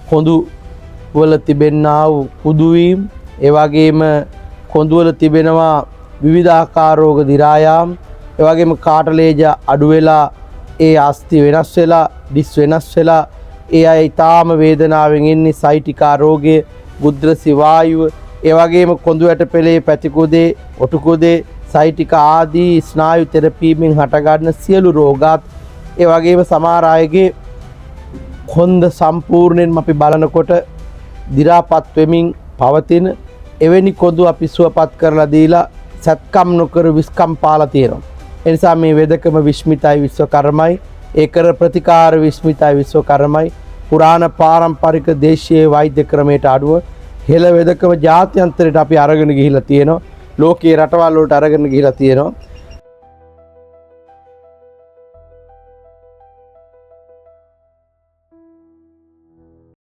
කොඳු වල තිබෙනා වූ කුදු වීම, ඒ වගේම කොඳු වල තිබෙනවා විවිධාකාර රෝග දි รา යාම, ඒ වගේම කාටලේජ අඩු වෙලා ඒ අස්ථි වෙනස් වෙලා දිස් වෙනස් වෙලා ඒ අය ඊටාම වේදනාවෙන් ඉන්නේ සයිටිකා රෝගය, බුද්‍රසි වායුව, ඒ වගේම කොඳු ඇටපෙලේ පැතිකුදේ, ඔටුකුදේ, සයිටිකා ආදී ස්නායු තෙරපීමෙන් හටගන්න සියලු රෝගات, ඒ වගේම සමහර අයගේ කොන්ද සම්පූර්ණයෙන්ම අපි බලනකොට දි รา පත් වෙමින් පවතින එවැනි කොඳු අපි සුවපත් කරලා දීලා සත්කම් නොකර විස්කම් පාලා තියෙනවා. ඒ නිසා මේ වෙදකම විස්මිතයි විශ්වකර්මයි, ඒ කර ප්‍රතිකාර විස්මිතයි විශ්වකර්මයි, පුරාණ පාරම්පරික දේශීය වෛද්‍ය ක්‍රමයට අනුව හෙළ වෙදකම ජාත්‍යන්තරයට අපි අරගෙන ගිහිලා තියෙනවා. ලෝකයේ රටවල් වලට අරගෙන ගිහිලා තියෙනවා.